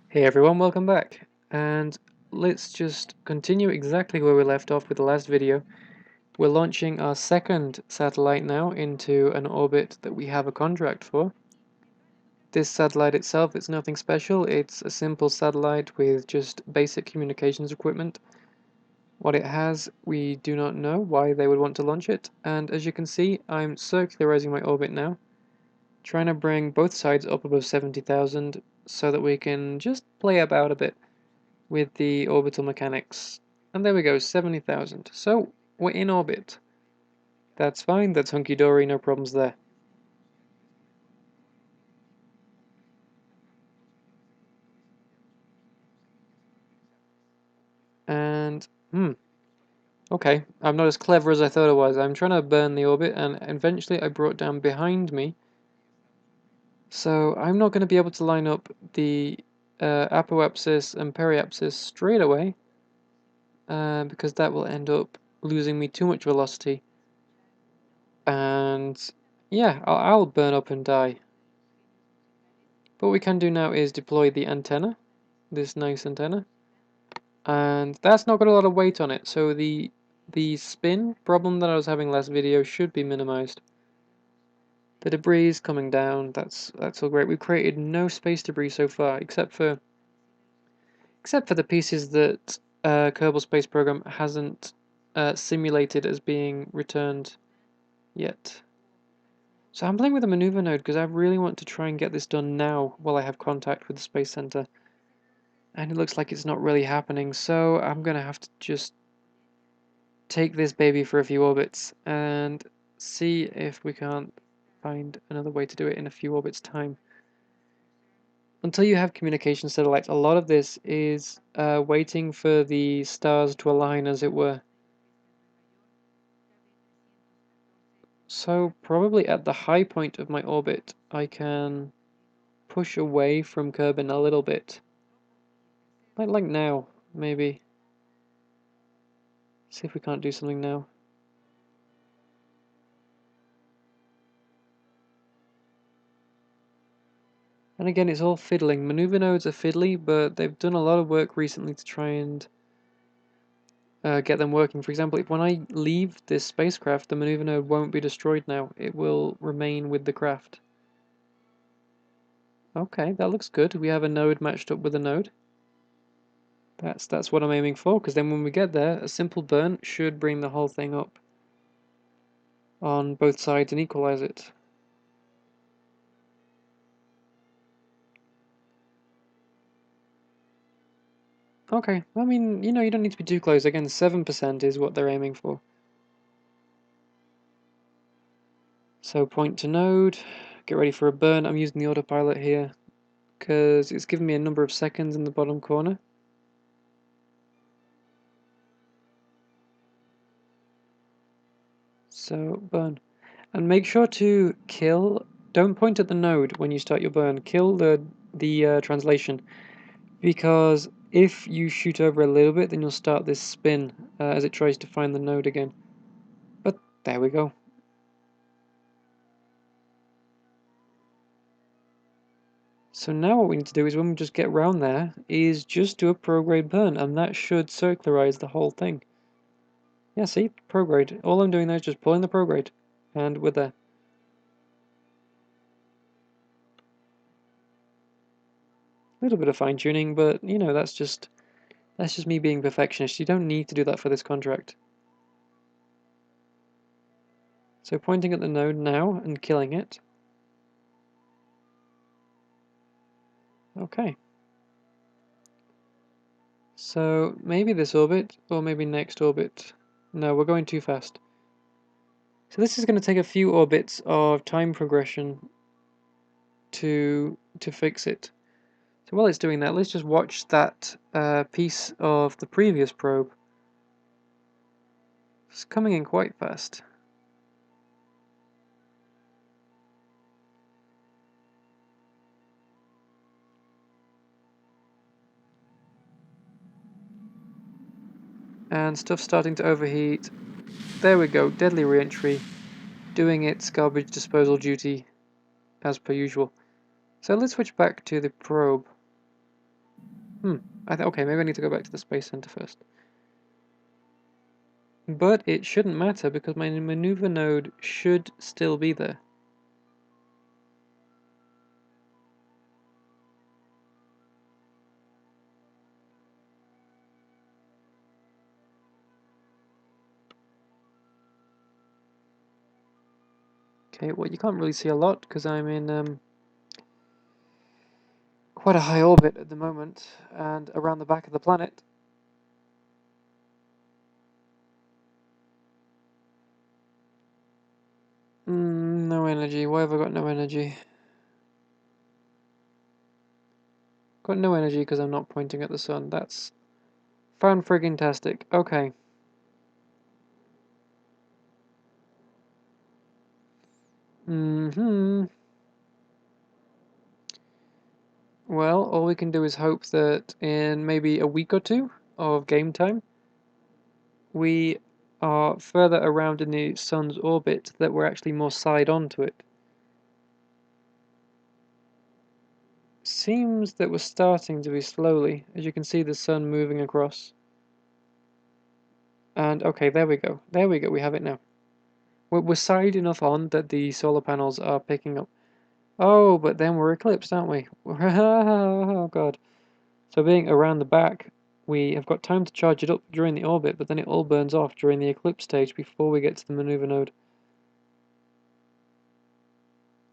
Hey everyone, welcome back. And let's just continue exactly where we left off with the last video. We're launching our second satellite now into an orbit that we have a contract for. This satellite itself is nothing special, it's a simple satellite with just basic communications equipment. What it has, we do not know why they would want to launch it, and as you can see, I'm circularizing my orbit now, trying to bring both sides up above 70,000 so that we can just play about a bit with the orbital mechanics. And there we go, 70,000. So we're in orbit. That's fine, that's hunky-dory, no problems there. And, okay, I'm not as clever as I thought I was. I'm trying to burn the orbit, and eventually I brought down behind me. So I'm not going to be able to line up the apoapsis and periapsis straight away, because that will end up losing me too much velocity. And yeah, I'll burn up and die. What we can do now is deploy the antenna, this nice antenna, and that's not got a lot of weight on it, so the spin problem that I was having last video should be minimized. The debris is coming down, that's all great. We've created no space debris so far, except for the pieces that Kerbal Space Program hasn't simulated as being returned yet. So I'm playing with a maneuver node because I really want to try and get this done now while I have contact with the Space Center. And it looks like it's not really happening, so I'm gonna have to just take this baby for a few orbits and see if we can't find another way to do it in a few orbits time. Until you have communication satellites, a lot of this is waiting for the stars to align, as it were. So probably at the high point of my orbit, I can push away from Kerbin a little bit. Like now, maybe. See if we can't do something now. And again, it's all fiddling. Maneuver nodes are fiddly, but they've done a lot of work recently to try and get them working. For example, if when I leave this spacecraft, the maneuver node won't be destroyed now. It will remain with the craft. Okay, that looks good. We have a node matched up with a node. That's what I'm aiming for, because then when we get there, a simple burn should bring the whole thing up on both sides and equalize it. Okay, I mean, you don't need to be too close. Again, 7% is what they're aiming for. So point to node, get ready for a burn. I'm using the autopilot here because it's given me a number of seconds in the bottom corner. So burn. And make sure to kill, don't point at the node when you start your burn, kill the translation, because if you shoot over a little bit, then you'll start this spin as it tries to find the node again. But there we go. So now what we need to do is when we just get round there, is just do a prograde burn, and that should circularize the whole thing. Yeah, see? Prograde. All I'm doing there is just pulling the prograde, and we're there. A little bit of fine-tuning, but, that's just me being perfectionist. You don't need to do that for this contract. So pointing at the node now and killing it. Okay. So maybe this orbit, or maybe next orbit. No, we're going too fast. So this is going to take a few orbits of time progression to fix it. So while it's doing that, let's just watch that piece of the previous probe. It's coming in quite fast. And stuff's starting to overheat. There we go, deadly re-entry, doing its garbage disposal duty as per usual. So let's switch back to the probe. Okay, maybe I need to go back to the Space Center first. But it shouldn't matter because my maneuver node should still be there. Okay, well you can't really see a lot because I'm in quite a high orbit at the moment and around the back of the planet. No energy. Why have I got no energy? Got no energy because I'm not pointing at the sun. That's fan-friggin-tastic. Okay. Well, all we can do is hope that in maybe a week or two of game time, we are further around in the sun's orbit that we're actually more side on to it. Seems that we're starting to be slowly, as you can see the sun moving across. And okay, there we go. There we go, we have it now. We're side enough on that the solar panels are picking up. Oh, but then we're eclipsed, aren't we? Oh god. So being around the back, we have got time to charge it up during the orbit, but then it all burns off during the eclipse stage before we get to the maneuver node.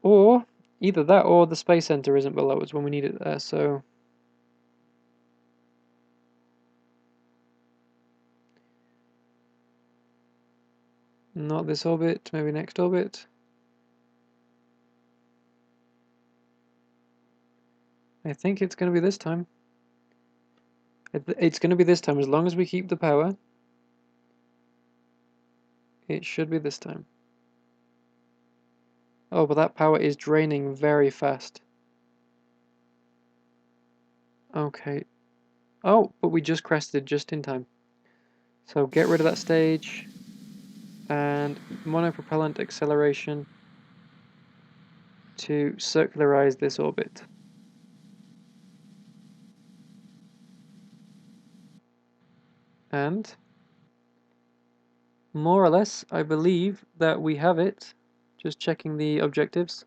Or, either that or the space center isn't below us when we need it there, so... Not this orbit, maybe next orbit. I think it's going to be this time. It's going to be this time, as long as we keep the power. It should be this time. Oh, but that power is draining very fast. Okay. Oh, but we just crested just in time. So get rid of that stage. And monopropellant acceleration to circularize this orbit. And more or less, I believe that we have it. Just checking the objectives.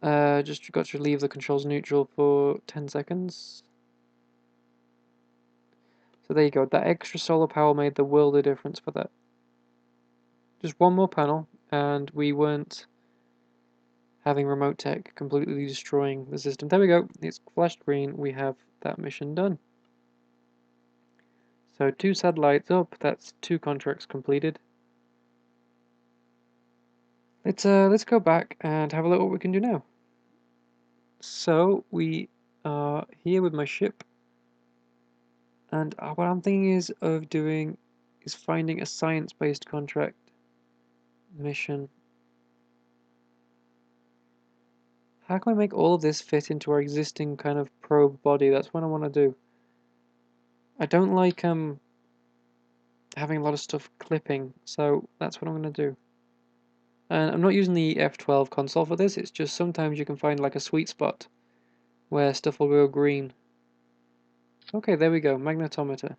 Just got to leave the controls neutral for 10 seconds. So there you go. That extra solar power made the world of difference for that. Just one more panel, and we weren't having remote tech completely destroying the system. There we go. It's flashed green. We have that mission done. So 2 satellites up. That's 2 contracts completed. Let's go back and have a look what we can do now. So we are here with my ship, and what I'm thinking is of doing is finding a science-based contract mission. How can we make all of this fit into our existing kind of probe body? That's what I want to do. I don't like having a lot of stuff clipping, so that's what I'm going to do. And I'm not using the F12 console for this, it's just sometimes you can find like a sweet spot where stuff will go green. Okay, there we go, magnetometer.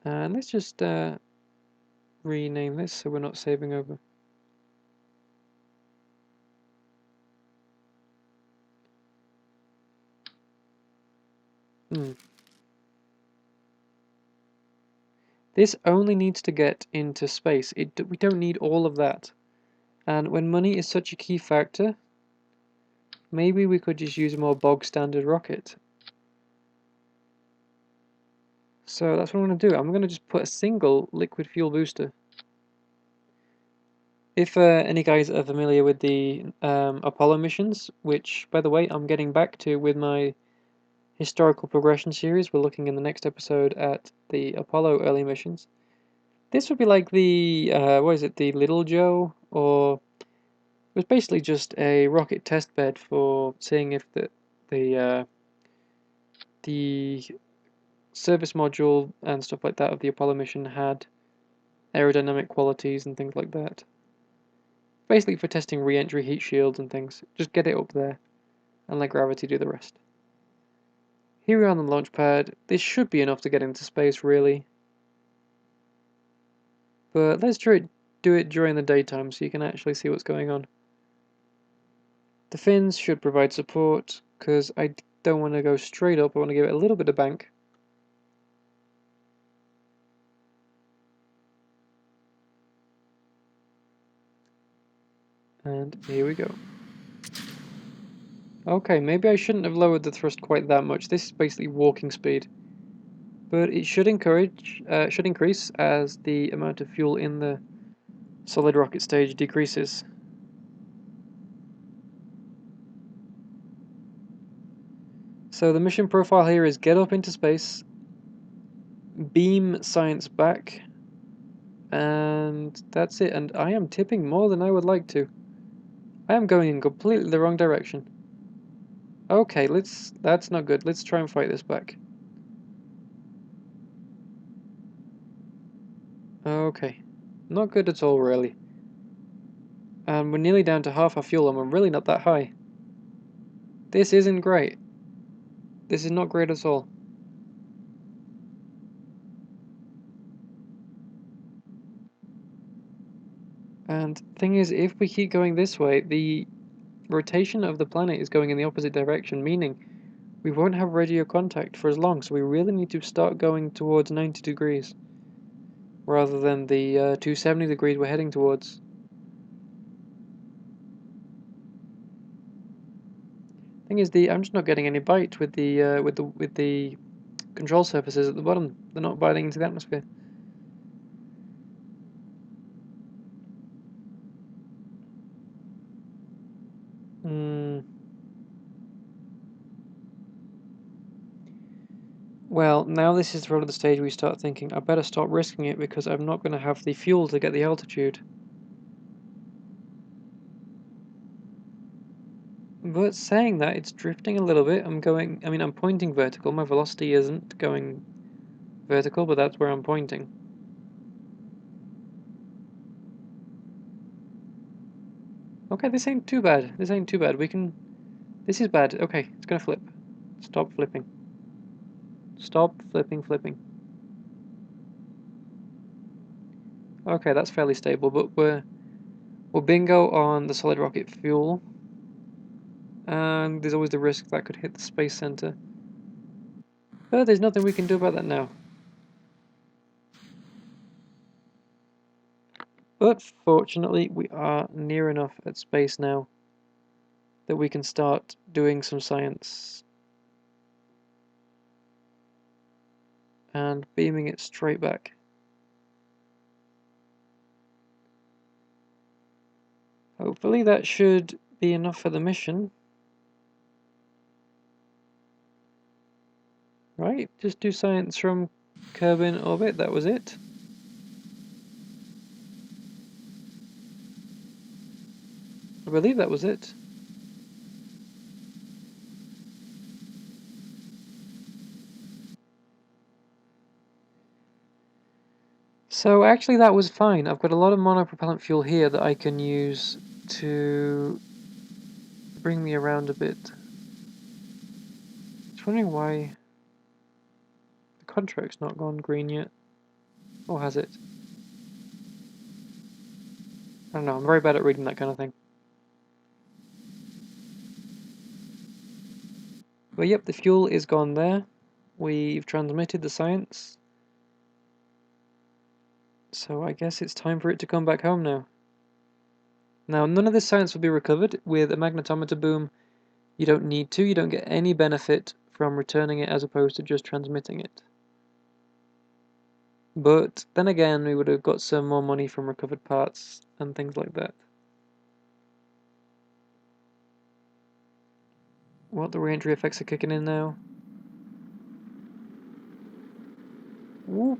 And let's just rename this so we're not saving over. This only needs to get into space. We don't need all of that. And when money is such a key factor, maybe we could just use a more bog standard rocket. So that's what I'm going to do. I'm going to just put a single liquid fuel booster. If any guys are familiar with the Apollo missions, which, by the way, I'm getting back to with my historical progression series, we're looking in the next episode at the Apollo early missions. This would be like the, what is it, the Little Joe, or it was basically just a rocket test bed for seeing if the service module and stuff like that of the Apollo mission had aerodynamic qualities and things like that. Basically for testing re-entry heat shields and things. Just get it up there. and let gravity do the rest. Here we are on the launch pad. This should be enough to get into space, really. But let's do it during the daytime so you can actually see what's going on. The fins should provide support, because I don't want to go straight up, I want to give it a little bit of bank. And here we go. Okay, maybe I shouldn't have lowered the thrust quite that much. This is basically walking speed. But it should increase as the amount of fuel in the solid rocket stage decreases. So the mission profile here is get up into space, beam science back, and that's it. And I am tipping more than I would like to. I am going in completely the wrong direction. Okay, that's not good. Let's try and fight this back. Okay, not good at all, really. And we're nearly down to half our fuel, and we're really not that high. This isn't great. This is not great at all. And thing is, if we keep going this way, the rotation of the planet is going in the opposite direction, meaning we won't have radio contact for as long, so we really need to start going towards 90 degrees, rather than the 270 degrees we're heading towards. Thing is, I'm just not getting any bite with the control surfaces at the bottom. They're not biting into the atmosphere. Well, now this is probably the stage we start thinking, I better stop risking it because I'm not going to have the fuel to get the altitude. But saying that, it's drifting a little bit. I'm pointing vertical. My velocity isn't going vertical, but that's where I'm pointing. Okay, this ain't too bad. This ain't too bad. This is bad. Okay, it's gonna flip. Stop flipping. Stop flipping. Okay, that's fairly stable, but we're bingo on the solid rocket fuel. And there's always the risk that could hit the space center. But there's nothing we can do about that now. But fortunately, we are near enough at space now that we can start doing some science and beaming it straight back. Hopefully that should be enough for the mission. Right, just do science from Kerbin orbit, that was it. I believe that was it. So actually that was fine. I've got a lot of monopropellant fuel here that I can use to bring me around a bit. Just wondering why the contract's not gone green yet. Or has it? I don't know, I'm very bad at reading that kind of thing. But yep, the fuel is gone there. We've transmitted the science. So I guess it's time for it to come back home now. Now, none of this science will be recovered. With a magnetometer boom, you don't need to. You don't get any benefit from returning it as opposed to just transmitting it. But then again, we would have got some more money from recovered parts and things like that. What, the re-entry effects are kicking in now? Whoop.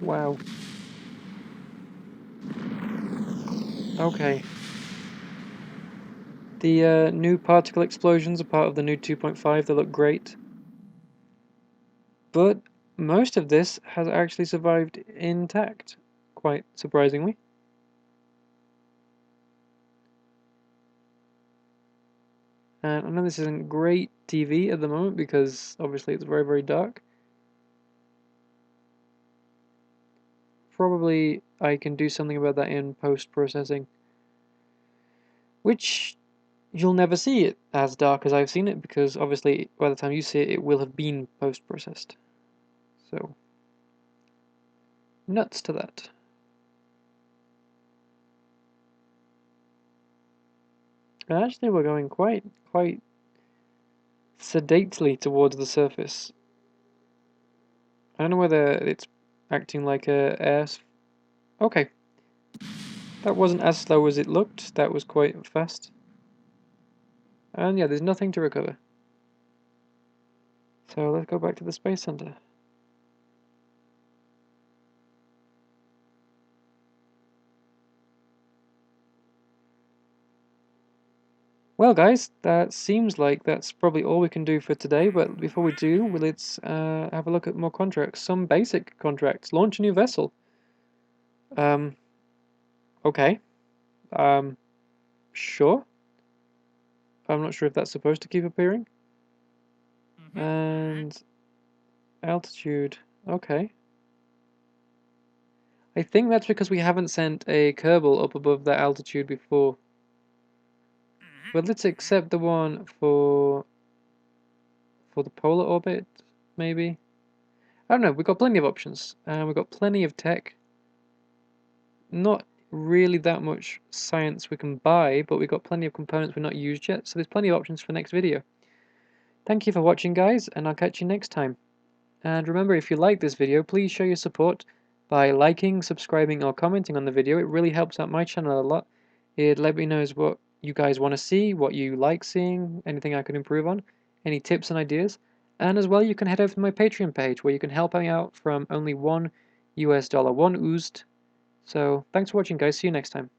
Wow. Okay. The new particle explosions are part of the new 2.5, they look great. But most of this has actually survived intact, quite And I know this isn't great TV at the moment because obviously it's very, very dark. Probably I can do something about that in post-processing, which you'll never see it as dark as I've seen it because obviously by the time you see it, it will have been post-processed. So, nuts to that. And actually, we're going quite sedately towards the surface. I don't know whether it's acting like a air. Okay, that wasn't as slow as it looked. That was quite fast. And yeah, there's nothing to recover. So let's go back to the Space Center. Well, guys, that seems like that's probably all we can do for today. But before we do, let's have a look at more contracts. Some basic contracts. Launch a new vessel. Um, okay. Um, sure. I'm not sure if that's supposed to keep appearing. And altitude. Okay. I think that's because we haven't sent a Kerbal up above that altitude before. But let's accept the one for the polar orbit, maybe. I don't know. We've got plenty of options. We've got plenty of tech. Not really that much science we can buy, but we've got plenty of components we're not used yet. So there's plenty of options for next video. Thank you for watching, guys, and I'll catch you next time. And remember, if you like this video, please show your support by liking, subscribing, or commenting on the video. It really helps out my channel a lot. It let me know what you guys want to see, what you like seeing, anything I can improve on, any tips and ideas. And as well, you can head over to my Patreon page where you can help me out from only $1 US, one oozed. So thanks for watching, guys. See you next time.